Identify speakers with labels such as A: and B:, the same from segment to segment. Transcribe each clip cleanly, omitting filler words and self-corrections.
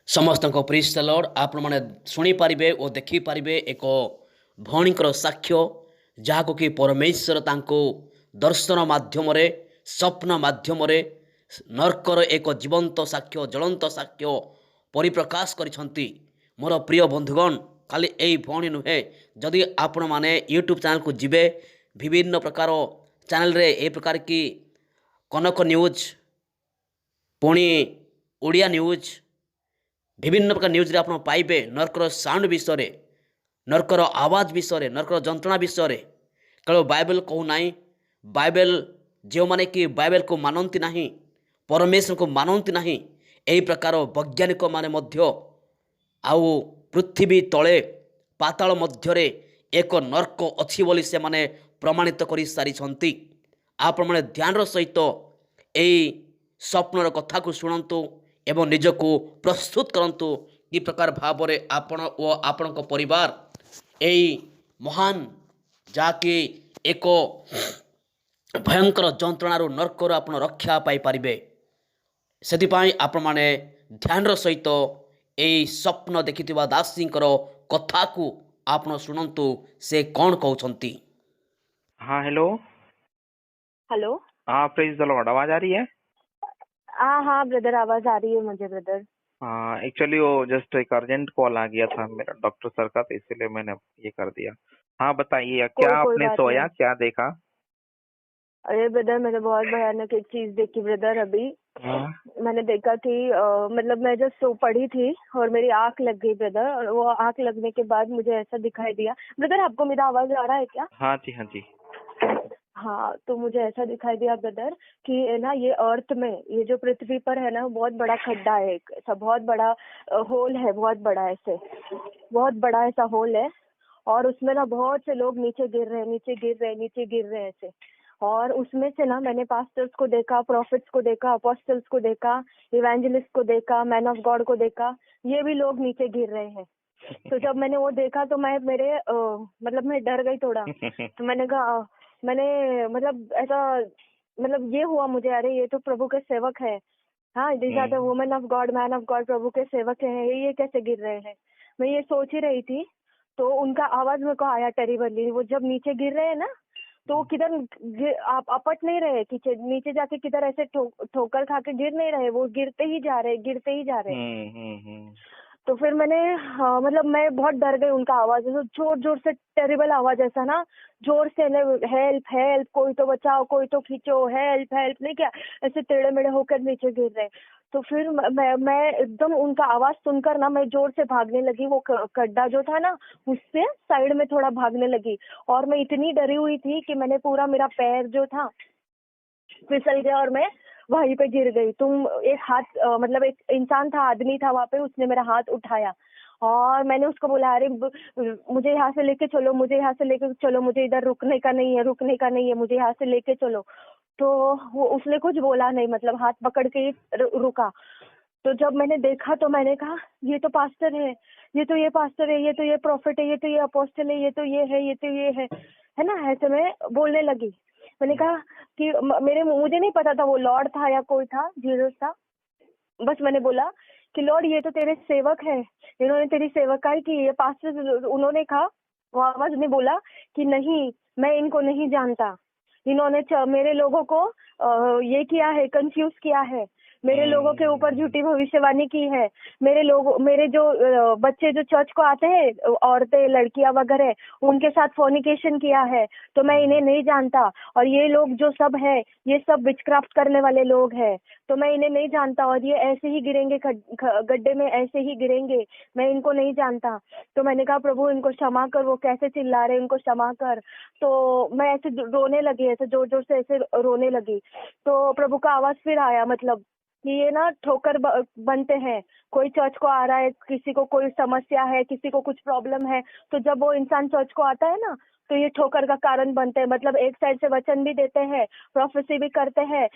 A: समस्त praise the Lord. आपण मैंने शुणी पारे और देखी पारे एक भौणीकर साक्ष्य जहाँ कि परमेश्वर तांको दर्शन माध्यम स्वप्न माध्यम नर्कर एक जीवंत साक्ष्य ज्वलंत साक्ष्य परिप्रकाश करिसंती। मोर प्रिय बंधुगण, खाली यही भौणी नुहे, जदि आपण माने यूट्यूब चैनल को जीवे विभिन्न प्रकार चैनल रे ए प्रकार की कनक न्यूज पुणी ओडिया न्यूज विभिन्न प्रकार न्यूज रे आपण पाइबे नरकर साउंड विषय, नरकर आवाज विषय, नरकर जंत्रणा विषय। केवल बाइबल कहू नहीं, बाइबल जो माने कि बाइबल को मानती नहीं, परमेश्वर को मानती नहीं, यही प्रकार वैज्ञानिक माने मध्य आउ पृथ्वी तले पाताल मध्यरे एक नर्क अच्छी बोली से माने प्रमाणित कर सारी। आपण माने ध्यान सहित यही स्वप्नर कथा को शुणु एवं निजको प्रस्तुत करंतु कि प्रकार भाव में आपण और आपण परिवार यही महान जाकि एक भयंकर जंत्रणार नर्कर आप रक्षा पाई पारिबे। से आपण माने ध्यान सहित यही स्वप्न देखिथिबा दासींकर कथा को आपण शुणु से कौन कहउछंती।
B: हाँ हेलो।
C: हेलो।
B: हाँ प्रेज द लॉर्ड, आवाज आ रही है?
C: हाँ ब्रदर, आवाज आ रही है मुझे ब्रदर।
B: हाँ एक्चुअली वो जस्ट एक अर्जेंट कॉल आ गया था मेरा डॉक्टर सर का, तो इसीलिए मैंने ये कर दिया। हाँ बताइए, क्या
C: कोई
B: आपने
C: बात
B: सोया,
C: नहीं।
B: क्या देखा?
C: अरे ब्रदर, मैंने बहुत भयानक एक चीज देखी ब्रदर अभी।
B: हाँ
C: मैंने देखा कि मतलब मैं जब सो पड़ी थी और मेरी आंख लग गई ब्रदर, और वो आंख लगने के बाद मुझे ऐसा दिखाई दिया। ब्रदर आपको मेरा आवाज आ रहा है क्या?
B: हाँ जी, हाँ जी।
C: हाँ, तो मुझे ऐसा दिखाई दिया ब्रदर कि ना ये अर्थ में, ये जो पृथ्वी पर है ना, बहुत बड़ा खड्डा है, एक ऐसा बहुत बड़ा होल है, बहुत बड़ा ऐसे, बहुत बड़ा ऐसा होल है। और उसमें ना बहुत से लोग नीचे गिर रहे हैं, नीचे गिर रहे हैं, नीचे गिर रहे हैं ऐसे। और उसमें से ना मैंने पास्टर्स को देखा, प्रॉफिट्स को देखा, अपोस्टल्स को देखा, इवेंजलिस्ट को देखा, मैन ऑफ गॉड को देखा, ये भी लोग नीचे गिर रहे हैं। तो जब मैंने वो देखा तो मैं मतलब मैं डर गई थोड़ा। तो मैंने कहा मैंने मतलब ऐसा मतलब ये हुआ मुझे, अरे ये तो प्रभु के सेवक है। हाँ, this are the women of God, man of God, प्रभु के सेवक हैं, ये कैसे गिर रहे हैं। मैं ये सोच ही रही थी, तो उनका आवाज मेरे को आया टेरिबली। वो जब नीचे गिर रहे हैं ना, तो किधर आप अपट नहीं रहे, कि नीचे जाके किधर ऐसे ठोकर खा के गिर नहीं रहे, वो गिरते ही जा रहे, गिरते ही जा रहे। तो फिर मैंने मतलब मैं बहुत डर गई उनका आवाज, तो जोर जोर से टेरिबल आवाज, ऐसा ना जोर से, हेल्प हेल्प, कोई तो बचाओ, कोई तो खींचो, हेल्प हेल्प, नहीं क्या, ऐसे टेढ़े मेढ़े होकर नीचे गिर रहे। तो फिर मैं एकदम उनका आवाज सुनकर ना मैं जोर से भागने लगी, वो गड्ढा जो था ना उससे साइड में थोड़ा भागने लगी। और मैं इतनी डरी हुई थी कि मैंने पूरा, मेरा पैर जो था फिसल गया और मैं वहीं पे गिर गई। तुम एक हाथ मतलब एक इंसान था, आदमी था वहाँ पे, उसने मेरा हाथ उठाया और मैंने उसको बोला, अरे मुझे यहाँ से लेके चलो, मुझे यहाँ से लेके चलो, मुझे इधर रुकने का नहीं है, रुकने का नहीं है, मुझे यहाँ से लेके चलो। तो वो उसने कुछ बोला नहीं, मतलब हाथ पकड़ के ही रुका। तो जब मैंने देखा तो मैंने कहा, ये तो पास्टर है, ये तो ये पास्टर है, ये तो ये प्रॉफिट है, ये तो ये अपोस्टल है, ये तो ये है, ये तो ये है ना, ऐसे मैं बोलने लगी। मैंने कहा कि मुझे नहीं पता था वो लॉर्ड था या कोई था, जीसस था। बस मैंने बोला कि लॉर्ड ये तो तेरे सेवक है, इन्होंने तेरी सेवकाई की। ये पास्टर, उन्होंने कहा, वो आवाज ने बोला कि नहीं, मैं इनको नहीं जानता, इन्होंने मेरे लोगों को ये किया है, कंफ्यूज किया है, मेरे लोगों के ऊपर झूठी भविष्यवाणी की है, मेरे जो बच्चे जो चर्च को आते हैं, औरतें लड़कियां वगैरह, उनके साथ फोर्निकेशन किया है, तो मैं इन्हें नहीं जानता। और ये लोग जो सब है, ये सब विचक्राफ्ट करने वाले लोग हैं, तो मैं इन्हें नहीं जानता, और ये ऐसे ही गिरेंगे गड्ढे में, ऐसे ही गिरेंगे, मैं इनको नहीं जानता। तो मैंने कहा, प्रभु इनको क्षमा कर, वो कैसे चिल्ला रहे, इनको क्षमा कर। तो मैं ऐसे रोने लगी, ऐसे जोर जोर से ऐसे रोने लगी। तो प्रभु का आवाज फिर आया, मतलब कि ये ना ठोकर बनते हैं, कोई चर्च को आ रहा है, किसी को कोई समस्या है, किसी को कुछ प्रॉब्लम है, तो जब वो इंसान चर्च को आता है ना, तो ये ठोकर का कारण बनते हैं। मतलब एक साइड से वचन भी देते हैं, प्रोफेसी भी करते हैं,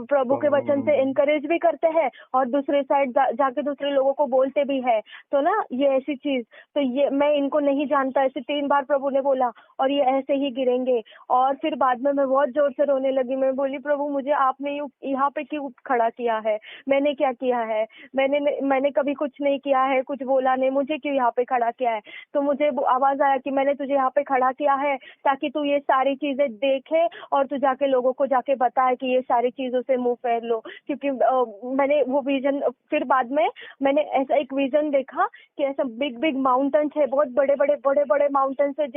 C: प्रभु के वचन से इनकरेज भी करते हैं, और दूसरे साइड जाके दूसरे लोगों को बोलते भी है। तो ना ये ऐसी चीज, तो ये मैं इनको नहीं जानता, ऐसे 3 बार प्रभु ने बोला, और ये ऐसे ही गिरेंगे। और फिर बाद में मैं बहुत जोर से रोने लगी। मैं बोली, प्रभु मुझे आपने यहाँ पे क्यों खड़ा किया है? मैंने क्या किया है? मैंने कभी कुछ नहीं किया है, कुछ बोला नहीं, मुझे क्यों यहाँ पे खड़ा किया है? तो मुझे आवाज आया कि मैंने तुझे यहाँ पे खड़ा किया है ताकि तू ये सारी चीजें देखे और तू जाके लोगों को जाके बताए कि ये सारी चीजों से मुंह फेर लो। क्योंकि मैंने वो विजन, फिर बाद में मैंने ऐसा एक विजन देखा कि ऐसा बिग बिग माउंटेन्स है, बहुत बड़े बड़े माउंटेन्स है,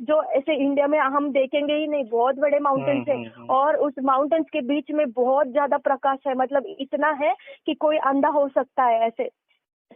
C: जो ऐसे इंडिया में हम देखेंगे ही नहीं, बहुत बड़े माउंटेन्स है। और उस माउंटेन्स के बीच में बहुत ज्यादा प्रकाश है, मतलब इतना है कि कोई अंधा हो सकता है ऐसे।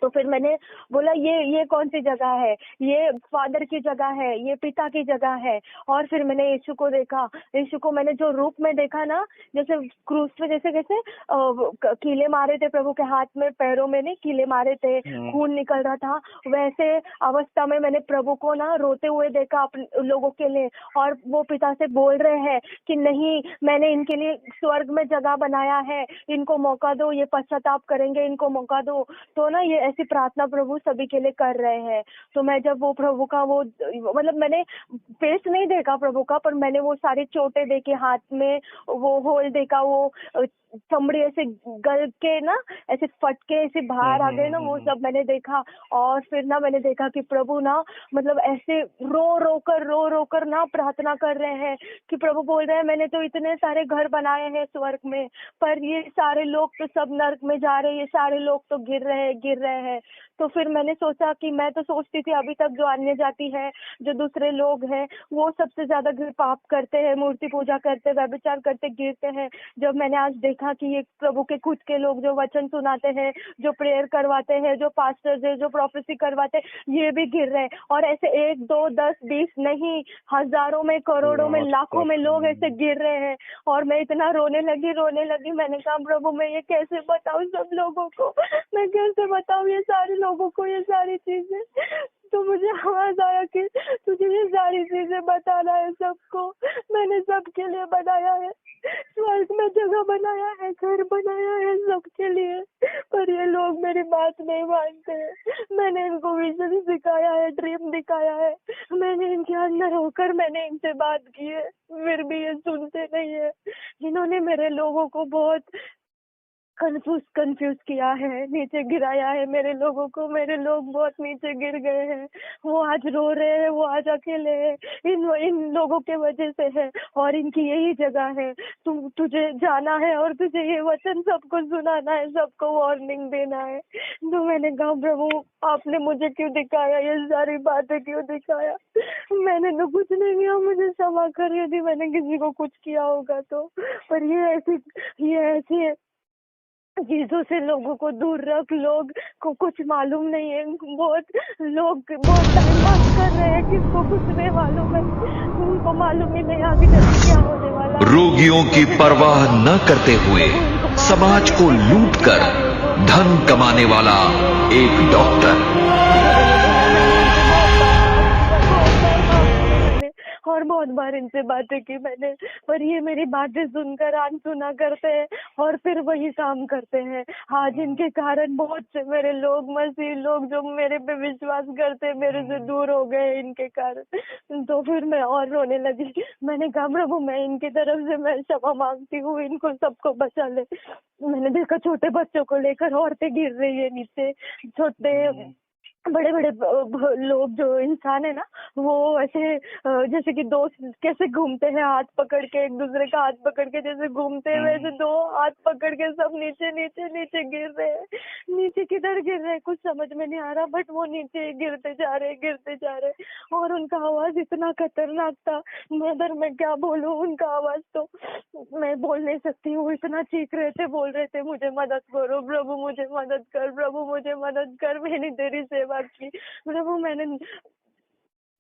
C: तो फिर मैंने बोला, ये कौन सी जगह है? ये फादर की जगह है, ये पिता की जगह है। और फिर मैंने यीशु को देखा। यीशु को मैंने जो रूप में देखा ना, जैसे क्रूस पे जैसे कीले मारे थे प्रभु के हाथ में, पैरों में नहीं, कीले मारे थे, खून निकल रहा था, वैसे अवस्था में मैंने प्रभु को ना रोते हुए देखा अपने लोगों के लिए। और वो पिता से बोल रहे हैं कि नहीं, मैंने इनके लिए स्वर्ग में जगह बनाया है, इनको मौका दो, ये पश्चाताप करेंगे, इनको मौका दो। तो ना ये ऐसी प्रार्थना प्रभु सभी के लिए कर रहे हैं। तो मैं जब वो प्रभु का वो, मतलब मैंने फेस नहीं देखा प्रभु का, पर मैंने वो सारी चोटें देखी, हाथ में वो होल देखा, वो चमड़ी ऐसे गल के ना ऐसे फट के ऐसे बाहर आ गए ना, वो सब मैंने देखा। और फिर ना मैंने देखा कि प्रभु ना मतलब ऐसे रो रो कर ना प्रार्थना कर रहे हैं कि प्रभु बोल रहे हैं, मैंने तो इतने सारे घर बनाए हैं स्वर्ग में, पर ये सारे लोग तो सब नर्क में जा रहे हैं, ये सारे लोग तो गिर रहे हैं। तो फिर मैंने सोचा कि मैं तो सोचती थी अभी तक जो अन्य जाति है, जो दूसरे लोग हैं, वो सबसे ज्यादा पाप करते हैं, मूर्ति पूजा करते, व्यभिचार करते, गिरते हैं। जब मैंने आज देखा कि ये प्रभु के खुद के लोग जो वचन सुनाते हैं, जो प्रेयर करवाते हैं, जो पास्टर्स है, जो प्रोफेसी करवाते हैं, ये भी गिर रहे हैं। और ऐसे 1 2 10 20 नहीं, हजारों में, करोड़ों में, लाखों में लोग ऐसे गिर रहे हैं। और मैं इतना रोने लगी। मैंने कहा, प्रभु मैं ये कैसे बताऊं सब लोगों को, मैं कैसे बताऊं ये सारे लोगों को ये सारी चीजें? तो मुझे आवाज आया कि तुझे ये सारी चीजें बताना है सबको। मैंने सबके लिए बनाया है, स्वर्ग में जगह बनाया है, घर बनाया है सबके लिए, पर ये लोग मेरी बात नहीं मानते हैं। मैंने इनको विजन सिखाया है, ड्रीम दिखाया है, मैंने इनके अंदर होकर मैंने इनसे बात की है, फिर भी ये सुनते नहीं है। इन्होंने मेरे लोगों को बहुत कंफ्यूज किया है, नीचे गिराया है मेरे लोगों को। मेरे लोग बहुत नीचे गिर गए हैं, वो आज रो रहे हैं, वो आज अकेले हैं, इन लोगों के वजह से है, और इनकी यही जगह है। तुझे जाना है और तुझे ये वचन सबको सुनाना है, सबको वार्निंग देना है। तो मैंने कहा, प्रभु आपने मुझे क्यों दिखाया ये सारी बातें, क्यों दिखाया? मैंने तो कुछ नहीं किया, मुझे क्षमा कर यदि मैंने किसी को कुछ किया होगा तो। पर ये ऐसी चीजों से लोगों को दूर रख, लोग को कुछ मालूम नहीं है, लोग बहुत टाइम पास कर रहे हैं, किसको कुछ नहीं मालूम है, उनको मालूम ही नहीं आगे चल के क्या होने वाला है।
D: रोगियों की परवाह न करते हुए
C: प्रभु इनको माफ
D: समाज
C: करे,
D: को
C: ऐसे
D: लूटकर
C: सारे लोगों को
D: धन कमाने वाला एक डॉक्टर।
C: बहुत बार इनसे बातें की मैंने, पर ये मेरी बातें सुनकर अनसुना करते हैं और फिर वही काम करते हैं। आज इनके कारण बहुत से मेरे लोग, मसीह लोग जो मेरे पे विश्वास करते हैं, मेरे से दूर हो गए इनके कारण। तो फिर मैं और रोने लगी। मैंने कहा, प्रभु मैं इनकी तरफ से मैं क्षमा मांगती हूँ, इनको सबको बचा ले। मैंने देखा छोटे बच्चों को लेकर औरतें गिर रही है नीचे, छोटे बड़े बड़े लोग जो इंसान है ना, वो ऐसे जैसे कि दोस्त कैसे घूमते हैं हाथ पकड़ के, एक दूसरे का हाथ पकड़ के जैसे घूमते हैं, वैसे 2 हाथ पकड़ के सब नीचे नीचे नीचे गिर रहे हैं। नीचे किधर गिर रहे हैं कुछ समझ में नहीं आ रहा, बट वो नीचे गिरते जा रहे। और उनका आवाज इतना खतरनाक था, मदर मैं क्या बोलूं, उनका आवाज तो मैं बोल नहीं सकती हूँ, इतना चीख रहे थे, बोल रहे थे, मुझे मदद करो प्रभु, मुझे मदद कर प्रभु, मुझे मदद कर, मैंने तेरी सेवा की प्रभु, मैंने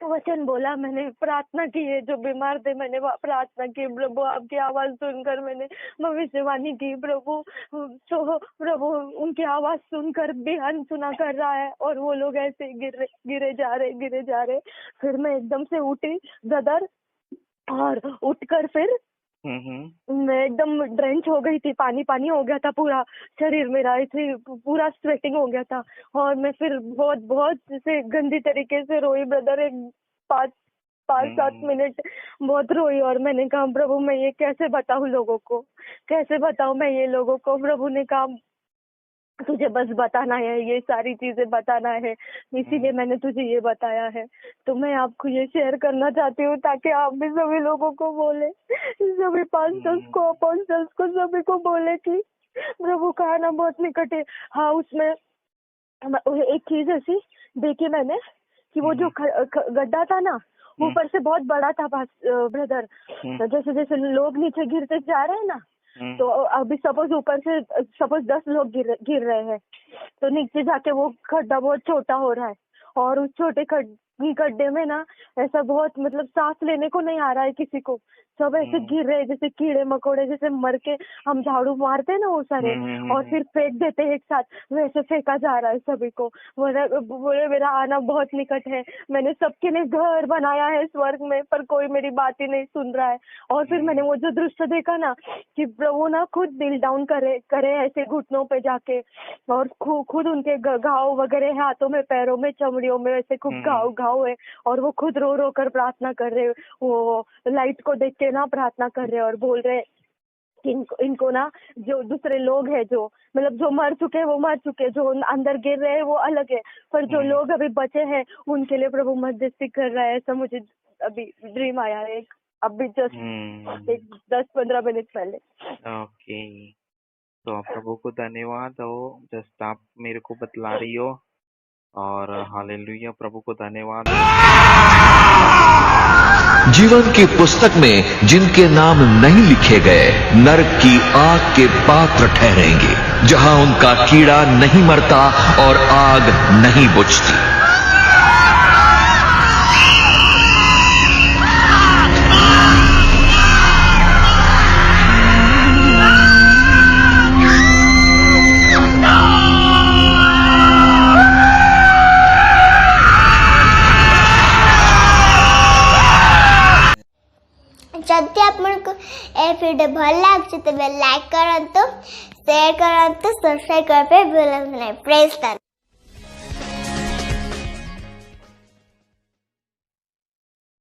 C: वचन बोला, मैंने प्रार्थना की है, जो बीमार थे मैंने प्रार्थना की प्रभु, आपकी आवाज सुनकर मैंने भविष्यवाणी की प्रभु। तो प्रभु उनकी आवाज सुनकर भी अनसुना कर रहा है और वो लोग ऐसे गिरे जा रहे। फिर मैं एकदम से उठी ब्रदर, और उठकर फिर मैं एकदम ड्रेंच हो गई थी, पानी हो गया था पूरा शरीर मेरा, ऐसे पूरा स्वेटिंग हो गया था। और मैं फिर बहुत जैसे गंदी तरीके से रोई ब्रदर, एक 5-7 मिनट बहुत रोई। और मैंने कहा प्रभु मैं ये कैसे बताऊं लोगों को, कैसे बताऊं मैं ये लोगों को। प्रभु ने कहा तुझे बस बताना है, ये सारी चीजें बताना है, इसीलिए मैंने तुझे ये बताया है। तो मैं आपको ये शेयर करना चाहती हूँ ताकि आप भी सभी लोगों को बोले, सभी पास्टर्स को, अपोस्टल्स को, सभी को बोले कि प्रभु का आना बहुत निकट है। हाँ, उसमें एक चीज ऐसी देखी मैंने कि वो जो गड्ढा था ना, ऊपर से बहुत बड़ा था ब्रदर। जैसे जैसे लोग नीचे गिरते जा रहे हैं ना, तो अभी सपोज 10 लोग गिर रहे हैं, तो नीचे जाके वो खड्डा बहुत छोटा हो रहा है। और उस छोटे गड्ढे में ना ऐसा बहुत मतलब सांस लेने को नहीं आ रहा है किसी को, सब ऐसे गिर रहे हैं जैसे कीड़े मकोड़े, जैसे मर के हम झाड़ू मारते हैं ना वो सारे, और फिर फेंक देते हैं एक साथ, वैसे फेंका जा रहा है सभी को। बोले मेरा आना बहुत निकट है, मैंने सबके लिए घर बनाया है स्वर्ग में, पर कोई मेरी बात ही नहीं सुन रहा है। और फिर मैंने वो जो दृश्य देखा ना कि प्रभु ना खुद दिल डाउन करे ऐसे घुटनों पे जाके, और खुद उनके घाव वगैरह हाथों में, पैरों में, चमड़ियों में ऐसे खूब घाव है, और वो खुद रो कर प्रार्थना कर रहे, वो लाइट को देख के ना प्रार्थना कर रहे और बोल रहे कि इनको ना, जो दूसरे लोग हैं, जो मतलब जो मर चुके हैं वो मर चुके, जो अंदर गिर रहे हैं वो अलग है, पर जो लोग अभी बचे हैं उनके लिए प्रभु मध्यस्थी कर रहा है। ऐसा मुझे अभी ड्रीम आया है, एक अभी जस्ट एक 10-15 मिनट पहले।
B: ओके, तो प्रभु को धन्यवाद हो, जस्ट आप मेरे को बतला रही हो, और हालेलुया, प्रभु को धन्यवाद।
D: जीवन की पुस्तक में जिनके नाम नहीं लिखे गए नरक की आग के पात्र ठहरेंगे, जहां उनका कीड़ा नहीं मरता और आग नहीं बुझती।
E: ଯଦି ଆପଣଙ୍କୁ ଏ ଭିଡ଼ିଓ ଭଲ ଲାଗୁଛି ତେବେ ଲାଇକ୍ କରନ୍ତୁ, ସେୟାର କରନ୍ତୁ, ସବସ୍କ୍ରାଇବ୍ କରିବା ପାଇଁ ଭୁଲନ୍ତୁ ନାହିଁ। ପ୍ରେଜ୍ ଦ